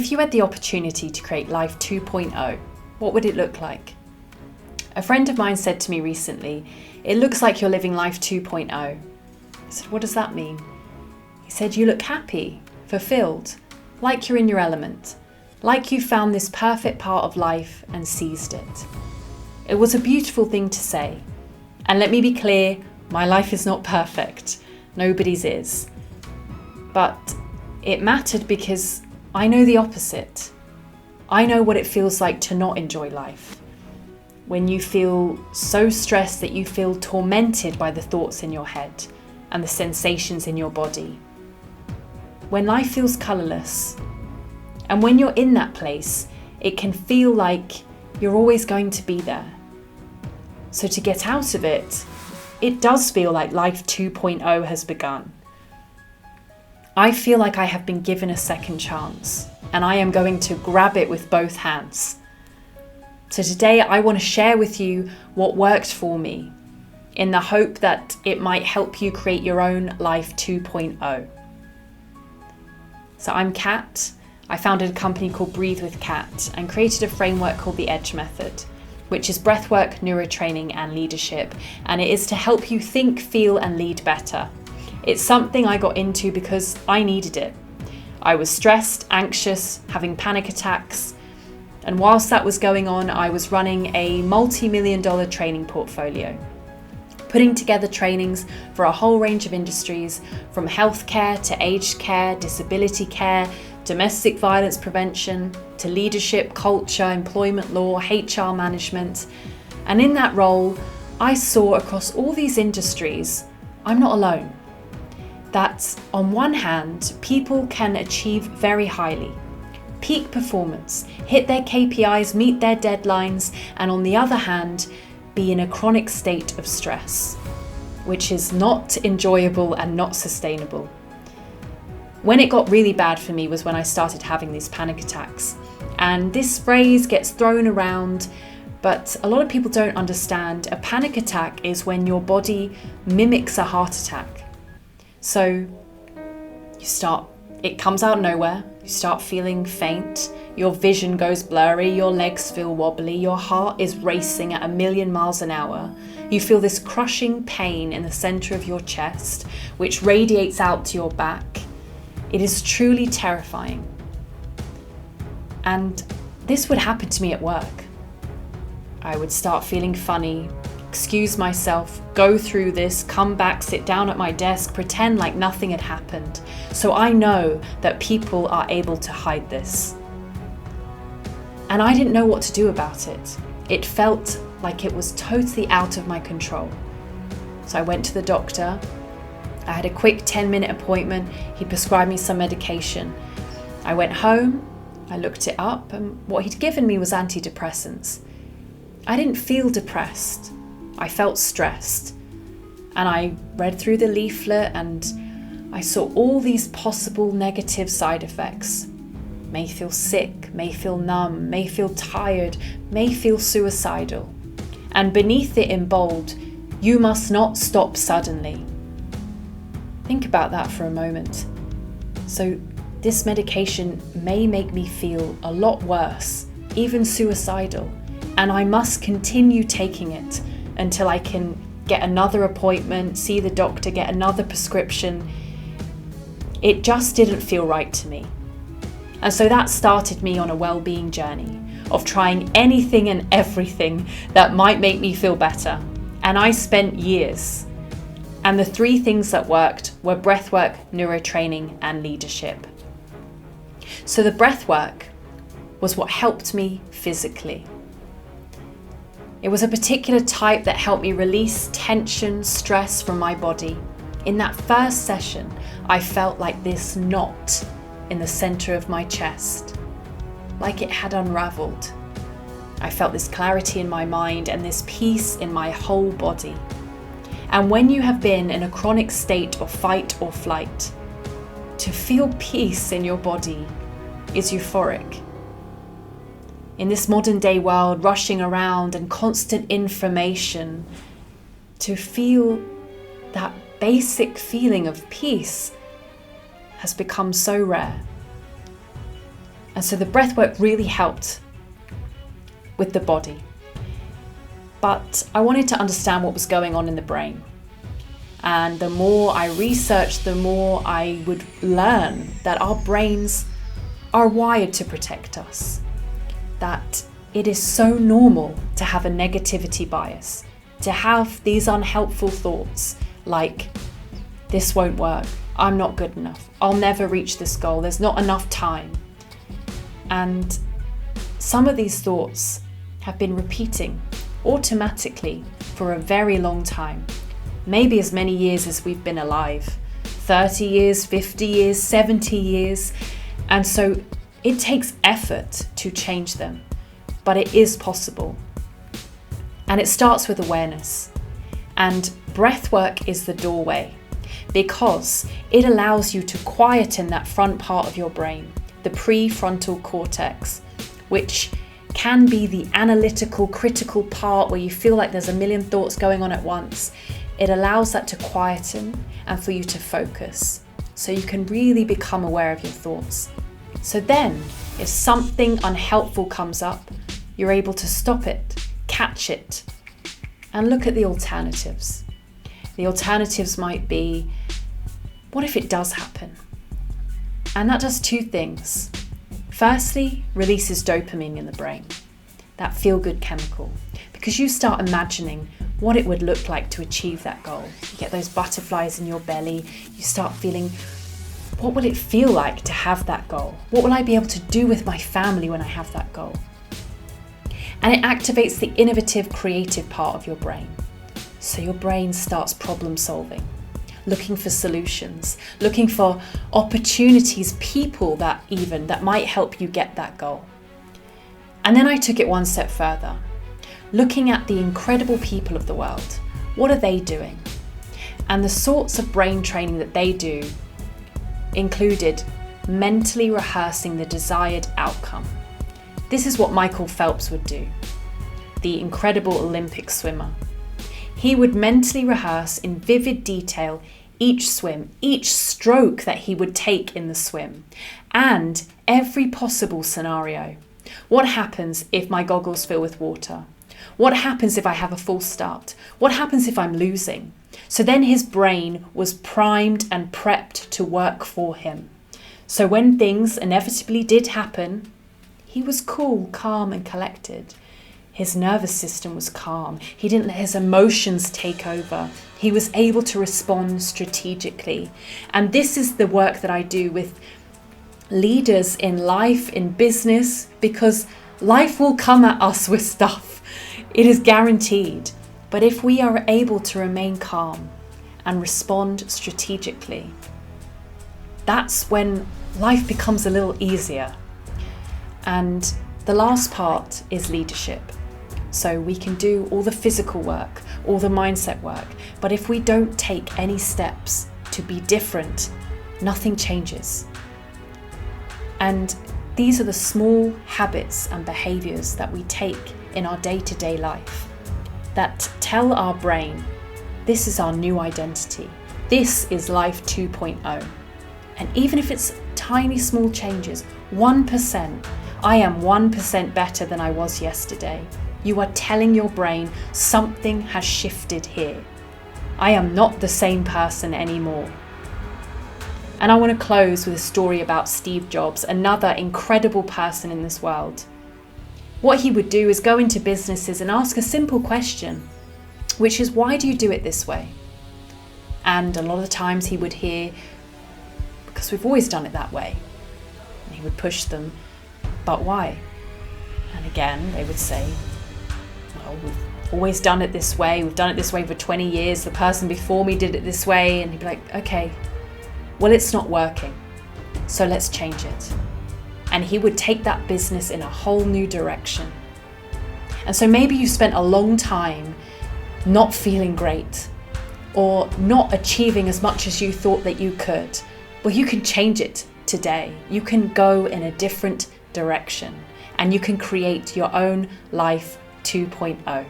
If you had the opportunity to create Life 2.0, what would it look like? A friend of mine said to me recently, "It looks like you're living Life 2.0. I said, "What does that mean?" He said, "You look happy, fulfilled, like you're in your element, like you found this perfect part of life and seized it." It was a beautiful thing to say. And let me be clear, my life is not perfect. Nobody's is. But it mattered because I know the opposite. I know what it feels like to not enjoy life. When you feel so stressed that you feel tormented by the thoughts in your head and the sensations in your body. When life feels colourless. And when you're in that place, it can feel like you're always going to be there. So to get out of it, it does feel like Life 2.0 has begun. I feel like I have been given a second chance, and I am going to grab it with both hands. So today I want to share with you what worked for me, in the hope that it might help you create your own Life 2.0. So I'm Cat. I founded a company called Breathwork and created a framework called the EDGE method, which is breathwork, neurotraining and leadership, and it is to help you think, feel and lead better. It's something I got into because I needed it. I was stressed, anxious, having panic attacks, and whilst that was going on, I was running a multi-million-dollar training portfolio, putting together trainings for a whole range of industries, from healthcare to aged care, disability care, domestic violence prevention, to leadership, culture, employment law, HR management. And in that role, I saw across all these industries, I'm not alone. That on one hand, people can achieve very highly, peak performance, hit their KPIs, meet their deadlines, and on the other hand, be in a chronic state of stress, which is not enjoyable and not sustainable. When it got really bad for me was when I started having these panic attacks. And this phrase gets thrown around, but a lot of people don't understand. A panic attack is when your body mimics a heart attack. So it comes out of nowhere, you start feeling faint, your vision goes blurry, your legs feel wobbly, your heart is racing at 1,000,000 miles an hour. You feel this crushing pain in the center of your chest, which radiates out to your back. It is truly terrifying. And this would happen to me at work. I would start feeling funny, excuse myself, go through this, come back, sit down at my desk, pretend like nothing had happened. So I know that people are able to hide this. And I didn't know what to do about it. It felt like it was totally out of my control. So I went to the doctor. I had a quick 10-minute appointment. He prescribed me some medication. I went home, I looked it up, and what he'd given me was antidepressants. I didn't feel depressed. I felt stressed. And I read through the leaflet and I saw all these possible negative side effects. May feel sick, may feel numb, may feel tired, may feel suicidal. And beneath it in bold, "You must not stop suddenly." Think about that for a moment. So this medication may make me feel a lot worse, even suicidal, and I must continue taking it until I can get another appointment, see the doctor, get another prescription. It just didn't feel right to me. And so that started me on a well-being journey of trying anything and everything that might make me feel better. And I spent years. And the 3 things that worked were breathwork, neurotraining, and leadership. So the breathwork was what helped me physically. It was a particular type that helped me release tension, stress from my body. In that first session, I felt like this knot in the center of my chest, like it had unraveled. I felt this clarity in my mind and this peace in my whole body. And when you have been in a chronic state of fight or flight, to feel peace in your body is euphoric. In this modern day world, rushing around and constant information, to feel that basic feeling of peace has become so rare. And so the breathwork really helped with the body. But I wanted to understand what was going on in the brain. And the more I researched, the more I would learn that our brains are wired to protect us. That it is so normal to have a negativity bias, to have these unhelpful thoughts like, this won't work, I'm not good enough, I'll never reach this goal, there's not enough time. And some of these thoughts have been repeating automatically for a very long time, maybe as many years as we've been alive, 30 years, 50 years, 70 years. And so it takes effort to change them, but it is possible. And it starts with awareness. And breathwork is the doorway, because it allows you to quieten that front part of your brain, the prefrontal cortex, which can be the analytical, critical part where you feel like there's a million thoughts going on at once. It allows that to quieten and for you to focus, so you can really become aware of your thoughts. So then, if something unhelpful comes up, you're able to stop it, catch it, and look at the alternatives. The alternatives might be, what if it does happen? And that does two things. Firstly, releases dopamine in the brain, that feel-good chemical, because you start imagining what it would look like to achieve that goal. You get those butterflies in your belly, you start feeling, what will it feel like to have that goal? What will I be able to do with my family when I have that goal? And it activates the innovative, creative part of your brain. So your brain starts problem solving, looking for solutions, looking for opportunities, people that might help you get that goal. And then I took it one step further, looking at the incredible people of the world. What are they doing? And the sorts of brain training that they do included mentally rehearsing the desired outcome. This is what Michael Phelps would do, the incredible Olympic swimmer. He would mentally rehearse in vivid detail each swim, each stroke that he would take in the swim, and every possible scenario. What happens if my goggles fill with water? What happens if I have a false start? What happens if I'm losing? So then his brain was primed and prepped to work for him. So when things inevitably did happen, he was cool, calm, and collected. His nervous system was calm. He didn't let his emotions take over. He was able to respond strategically. And this is the work that I do with leaders in life, in business, because life will come at us with stuff. It is guaranteed. But if we are able to remain calm and respond strategically, that's when life becomes a little easier. And the last part is leadership. So we can do all the physical work, all the mindset work, but if we don't take any steps to be different, nothing changes. And these are the small habits and behaviors that we take in our day-to-day life that tell our brain, this is our new identity. This is life 2.0. And even if it's tiny, small changes, 1%, I am 1% better than I was yesterday. You are telling your brain something has shifted here. I am not the same person anymore. And I want to close with a story about Steve Jobs, another incredible person in this world. What he would do is go into businesses and ask a simple question, which is, why do you do it this way? And a lot of the times he would hear, because we've always done it that way. And he would push them, but why? And again, they would say, well, we've always done it this way. We've done it this way for 20 years. The person before me did it this way. And he'd be like, okay, well, it's not working. So let's change it. And he would take that business in a whole new direction. And so maybe you spent a long time not feeling great or not achieving as much as you thought that you could. Well, you can change it today. You can go in a different direction and you can create your own life 2.0.